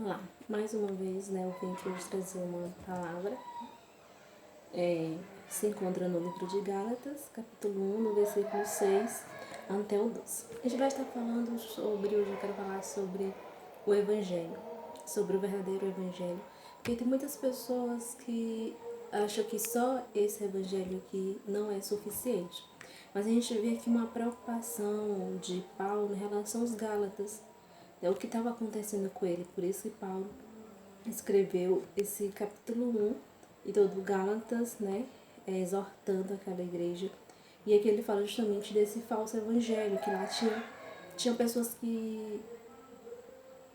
Olá, mais uma vez, eu vim aqui hoje trazer uma palavra. Se encontra no livro de Gálatas, capítulo 1, no versículo 6 até o 12. A gente vai estar falando hoje eu quero falar sobre o Evangelho, sobre o verdadeiro Evangelho. Porque tem muitas pessoas que acham que só esse Evangelho aqui não é suficiente. Mas a gente vê aqui uma preocupação de Paulo em relação aos Gálatas. É o que estava acontecendo com ele, por isso que Paulo escreveu esse capítulo 1 e todo Gálatas, exortando aquela igreja. E aqui ele fala justamente desse falso evangelho, que lá tinha pessoas que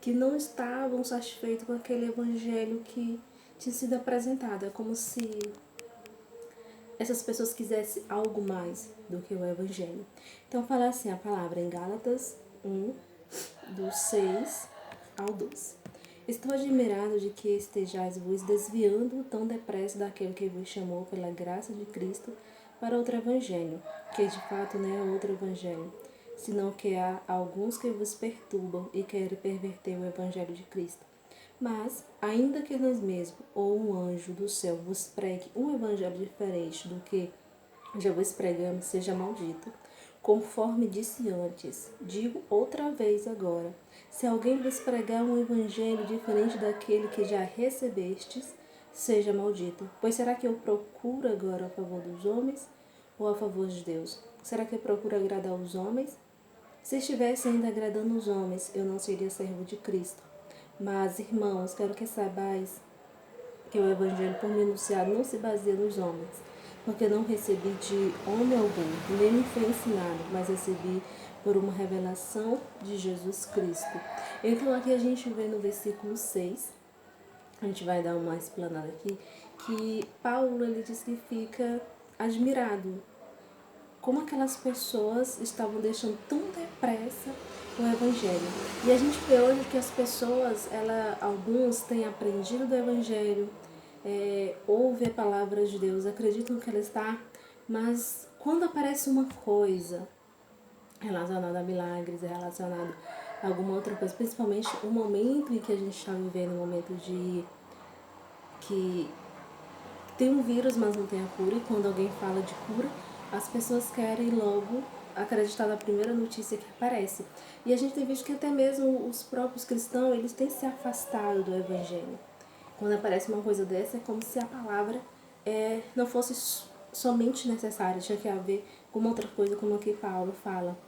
não estavam satisfeitas com aquele evangelho que tinha sido apresentado. É como se essas pessoas quisessem algo mais do que o evangelho. Então fala assim a palavra em Gálatas 1, do 6 ao 12. Estou admirado de que estejais vos desviando tão depressa daquele que vos chamou pela graça de Cristo para outro evangelho, que de fato não é outro evangelho, senão que há alguns que vos perturbam e querem perverter o evangelho de Cristo. Mas, ainda que nós mesmos ou um anjo do céu vos pregue um evangelho diferente do que já vos pregamos, seja maldito. Conforme disse antes, digo outra vez agora, se alguém vos pregar um evangelho diferente daquele que já recebestes, seja maldito. Pois será que eu procuro agora a favor dos homens ou a favor de Deus? Será que eu procuro agradar os homens? Se estivesse ainda agradando os homens, eu não seria servo de Cristo. Mas, irmãos, quero que saibais que o evangelho por mim anunciado não se baseia nos homens, porque não recebi de homem algum, nem me foi ensinado, mas recebi por uma revelação de Jesus Cristo. Então aqui a gente vê no versículo 6, a gente vai dar uma explanada aqui, que Paulo ele diz que fica admirado como aquelas pessoas estavam deixando tão depressa o evangelho. E a gente vê hoje que as pessoas, alguns têm aprendido do evangelho, ouvem a palavra de Deus, acreditam que ela está, mas quando aparece uma coisa relacionada a milagres, relacionada a alguma outra coisa, principalmente o momento em que a gente está vivendo, um momento de que tem um vírus, mas não tem a cura, e quando alguém fala de cura, as pessoas querem logo acreditar na primeira notícia que aparece. E a gente tem visto que até mesmo os próprios cristãos, eles têm se afastado do evangelho. Quando aparece uma coisa dessa, é como se a palavra não fosse somente necessária, tinha que haver alguma outra coisa, como aqui Paulo fala.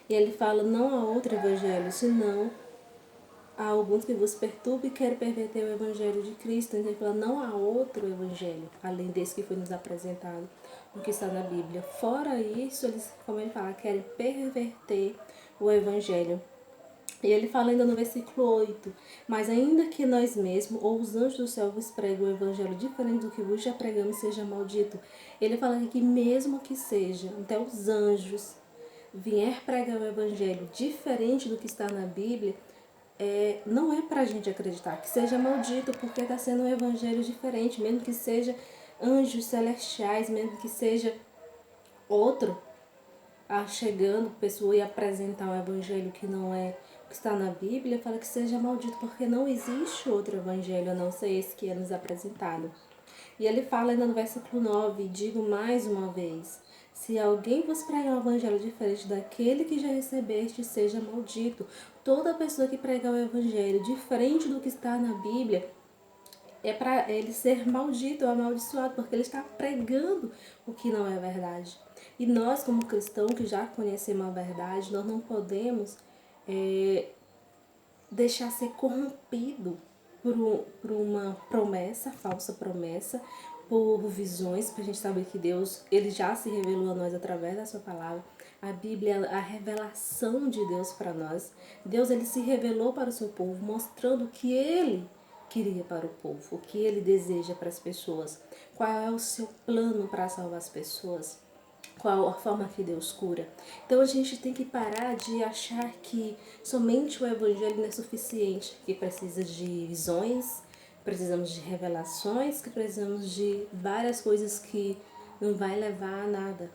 E ele fala, não há outro evangelho, senão há alguns que vos perturbam e querem perverter o evangelho de Cristo. Então ele fala, não há outro evangelho, além desse que foi nos apresentado, o que está na Bíblia. Fora isso, eles, como ele fala, querem perverter o evangelho. E ele fala ainda no versículo 8, mas ainda que nós mesmos, ou os anjos do céu vos pregam o evangelho diferente do que vos já pregamos, seja maldito. Ele fala aqui que mesmo que seja, até os anjos vier pregar o evangelho diferente do que está na Bíblia, não é para a gente acreditar, que seja maldito, porque está sendo um evangelho diferente, mesmo que seja anjos celestiais, mesmo que seja outro, chegando pessoa e apresentar um evangelho que não é o que está na Bíblia, fala que seja maldito, porque não existe outro evangelho a não ser esse que é nos apresentado. E ele fala ainda no versículo 9, digo mais uma vez, se alguém vos pregar um evangelho diferente daquele que já recebeste, seja maldito. Toda pessoa que pregar o evangelho diferente do que está na Bíblia, é para ele ser maldito ou amaldiçoado, porque ele está pregando o que não é verdade. E nós, como cristãos que já conhecemos a verdade, nós não podemos deixar ser corrompido por uma promessa, falsa promessa, por visões, porque a gente sabe que Deus ele já se revelou a nós através da sua palavra. A Bíblia é a revelação de Deus para nós. Deus ele se revelou para o seu povo, mostrando o que ele queria para o povo, o que ele deseja para as pessoas, qual é o seu plano para salvar as pessoas, qual a forma que Deus cura. Então a gente tem que parar de achar que somente o evangelho não é suficiente, que precisa de visões, precisamos de revelações, que precisamos de várias coisas que não vai levar a nada.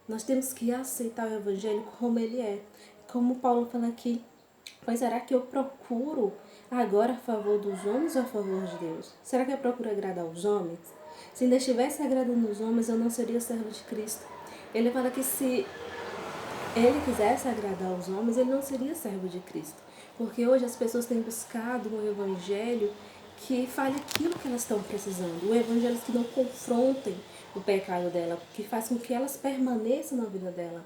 Nós temos que aceitar o evangelho como ele é. Como Paulo fala aqui, Mas será que eu procuro agora a favor dos homens ou a favor de Deus? Será que eu procuro agradar os homens? Se ainda estivesse agradando os homens, eu não seria servo de Cristo. Ele fala que se ele quisesse agradar os homens, ele não seria servo de Cristo. Porque hoje as pessoas têm buscado um evangelho que fale aquilo que elas estão precisando. Um evangelho que não confrontem o pecado dela, que faz com que elas permaneçam na vida dela.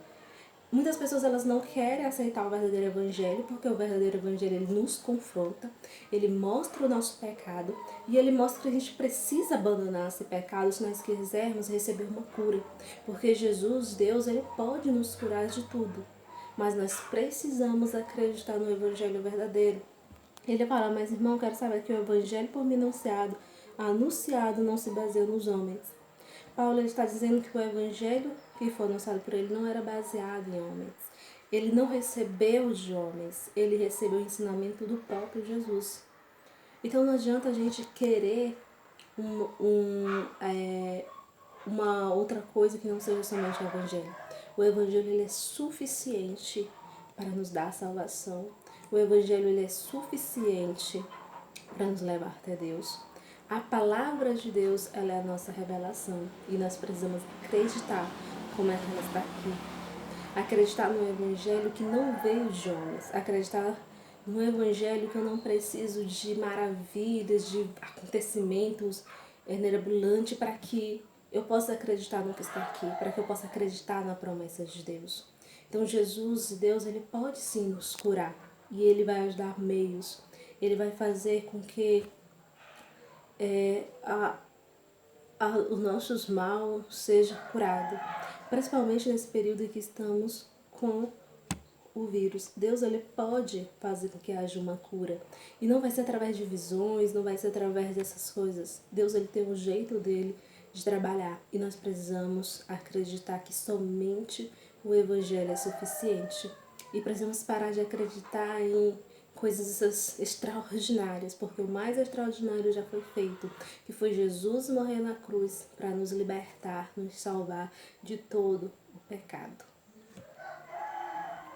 Muitas pessoas elas não querem aceitar o verdadeiro evangelho, porque o verdadeiro evangelho ele nos confronta, ele mostra o nosso pecado e ele mostra que a gente precisa abandonar esse pecado se nós quisermos receber uma cura. Porque Jesus, Deus, ele pode nos curar de tudo, mas nós precisamos acreditar no evangelho verdadeiro. Ele fala, mas irmão, eu quero saber que o evangelho por mim anunciado não se baseia nos homens. Paulo está dizendo que o evangelho que foi anunciado por ele não era baseado em homens. Ele não recebeu de homens, ele recebeu o ensinamento do próprio Jesus. Então não adianta a gente querer uma outra coisa que não seja somente o evangelho. O evangelho ele é suficiente para nos dar salvação. O evangelho ele é suficiente para nos levar até Deus. A palavra de Deus ela é a nossa revelação e nós precisamos acreditar como é que ela está aqui. Acreditar no evangelho que não veio de homens. Acreditar no evangelho que eu não preciso de maravilhas, de acontecimentos mirabolantes para que eu possa acreditar no que está aqui, para que eu possa acreditar na promessa de Deus. Então Jesus, Deus, ele pode sim nos curar e ele vai nos dar meios. Ele vai fazer com que os nossos mal seja curado, principalmente nesse período em que estamos com o vírus. Deus ele pode fazer com que haja uma cura e não vai ser através de visões, não vai ser através dessas coisas. Deus ele tem um jeito dele de trabalhar e nós precisamos acreditar que somente o evangelho é suficiente e precisamos parar de acreditar em coisas extraordinárias, porque o mais extraordinário já foi feito, que foi Jesus morrer na cruz para nos libertar, nos salvar de todo o pecado.